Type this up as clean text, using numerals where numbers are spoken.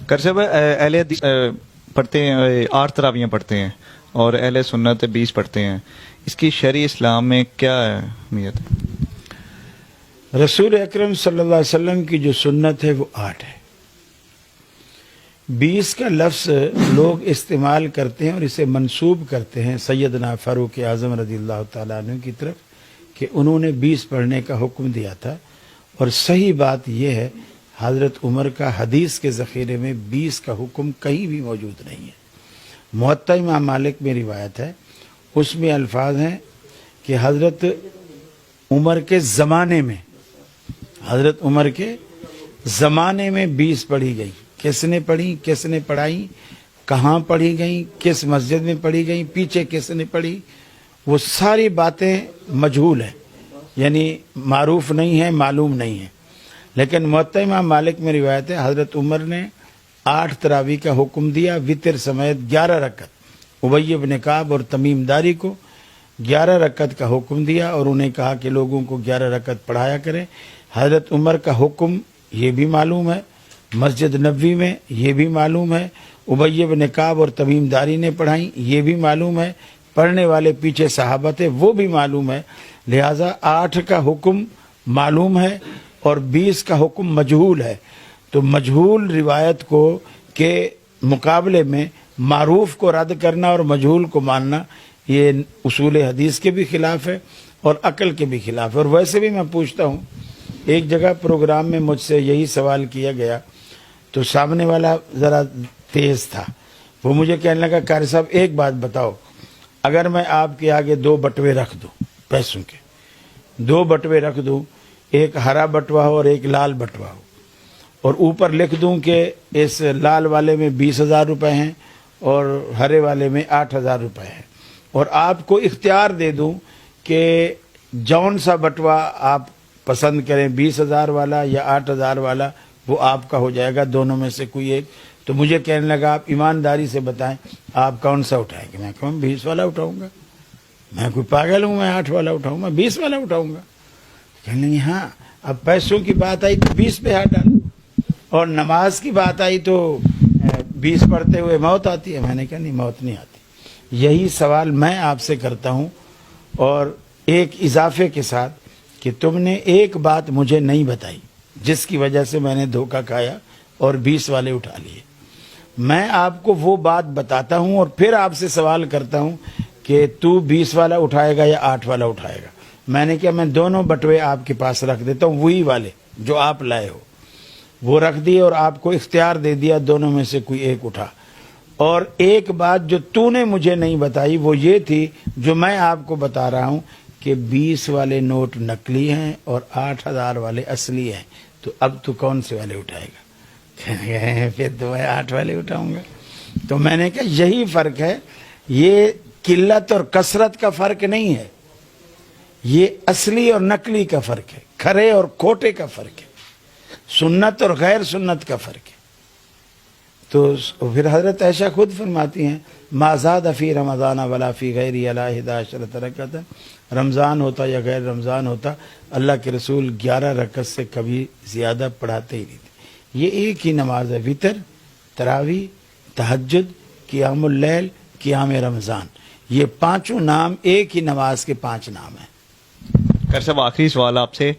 کر صاحب اہل حدیث پڑھتے ہیں 8 تراویحیں پڑھتے ہیں اور اہل سنت 20 پڑھتے ہیں، اس کی شرعی اسلام میں کیا اہمیت ہے؟ رسول اکرم صلی اللہ علیہ وسلم کی جو سنت ہے وہ 8 ہے۔ 20 کا لفظ لوگ استعمال کرتے ہیں اور اسے منسوب کرتے ہیں سیدنا فاروق اعظم رضی اللہ تعالیٰ عنہ کی طرف کہ انہوں نے 20 پڑھنے کا حکم دیا تھا، اور صحیح بات یہ ہے حضرت عمر کا حدیث کے ذخیرے میں 20 کا حکم کہیں بھی موجود نہیں ہے۔ موطا امام مالک میں روایت ہے، اس میں الفاظ ہیں کہ حضرت عمر کے زمانے میں، حضرت عمر کے زمانے میں 20 پڑھی گئی۔ کس نے پڑھی، کس نے پڑھائی، کہاں پڑھی گئیں، کس مسجد میں پڑھی گئیں، پیچھے کس نے پڑھی، وہ ساری باتیں مجہول ہیں، یعنی معروف نہیں ہیں، معلوم نہیں ہیں۔ لیکن موطا امام مالک میں روایت ہے حضرت عمر نے 8 تراویح کا حکم دیا، وتر سمیت 11 رکعت، ابی بن کعب اور تمیم داری کو 11 رکعت کا حکم دیا اور انہیں کہا کہ لوگوں کو 11 رکعت پڑھایا کریں۔ حضرت عمر کا حکم یہ بھی معلوم ہے، مسجد نبوی میں یہ بھی معلوم ہے، ابی بن کعب اور تمیم داری نے پڑھائیں یہ بھی معلوم ہے، پڑھنے والے پیچھے صحابہ تھے وہ بھی معلوم ہے، لہٰذا 8 کا حکم معلوم ہے اور 20 کا حکم مجہول ہے۔ تو مجہول روایت کو کے مقابلے میں معروف کو رد کرنا اور مجہول کو ماننا یہ اصول حدیث کے بھی خلاف ہے اور عقل کے بھی خلاف ہے۔ اور ویسے بھی میں پوچھتا ہوں، ایک جگہ پروگرام میں مجھ سے یہی سوال کیا گیا تو سامنے والا ذرا تیز تھا، وہ مجھے کہنے لگا قاری صاحب ایک بات بتاؤ، اگر میں آپ کے آگے 2 بٹوے رکھ دوں، پیسوں کے 2 بٹوے رکھ دوں، ایک ہرا بٹوا ہو اور ایک لال بٹوا ہو، اور اوپر لکھ دوں کہ اس لال والے میں 20,000 روپے ہیں اور ہرے والے میں 8,000 روپے ہیں، اور آپ کو اختیار دے دوں کہ جون سا بٹوا آپ پسند کریں، 20,000 والا یا 8,000 والا، وہ آپ کا ہو جائے گا، دونوں میں سے کوئی ایک۔ تو مجھے کہنے لگا آپ ایمانداری سے بتائیں آپ کون سا اٹھائیں گے؟ میں کہوں 20 والا اٹھاؤں گا، میں کوئی پاگل ہوں میں 8 والا اٹھاؤں گا، 20 والا اٹھاؤں گا۔ کہنے لگے ہاں اب پیسوں کی بات آئی تو 20 پہ ہاتھ ڈالو، اور نماز کی بات آئی تو 20 پڑھتے ہوئے موت آتی ہے۔ میں نے کہا نہیں، موت نہیں آتی۔ یہی سوال میں آپ سے کرتا ہوں، اور ایک اضافے کے ساتھ کہ تم نے ایک بات مجھے نہیں بتائی جس کی وجہ سے میں نے دھوکہ کھایا اور 20 والے اٹھا لیے۔ میں آپ کو وہ بات بتاتا ہوں اور پھر آپ سے سوال کرتا ہوں کہ تو 20 والا اٹھائے گا یا 8 والا اٹھائے گا؟ میں نے کہا میں دونوں بٹوے آپ کے پاس رکھ دیتا ہوں، وہی والے جو آپ لائے ہو وہ رکھ دیے، اور آپ کو اختیار دے دیا دونوں میں سے کوئی ایک اٹھا۔ اور ایک بات جو تو نے مجھے نہیں بتائی وہ یہ تھی جو میں آپ کو بتا رہا ہوں کہ 20 والے نوٹ نقلی ہیں اور 8,000 والے اصلی ہیں، تو اب تو کون سے والے اٹھائے گا؟ پھر تو میں 8 والے اٹھاؤں گا۔ تو میں نے کہا یہی فرق ہے، یہ قلت اور کثرت کا فرق نہیں ہے، یہ اصلی اور نقلی کا فرق ہے، کھرے اور کھوٹے کا فرق ہے، سنت اور غیر سنت کا فرق ہے۔ تو پھر حضرت عائشہ خود فرماتی ہیں ما زاد فی رمضان ولا فی غیر علی 11 رکعت، رمضان ہوتا یا غیر رمضان ہوتا اللہ کے رسول 11 رکعت سے کبھی زیادہ پڑھاتے ہی نہیں تھے۔ یہ ایک ہی نماز ہے، وتر، تراویح، تہجد، قیام اللیل، قیام رمضان، یہ 5 نام ایک ہی نماز کے 5 نام ہیں۔ کر صاحب آخری سوال آپ سے،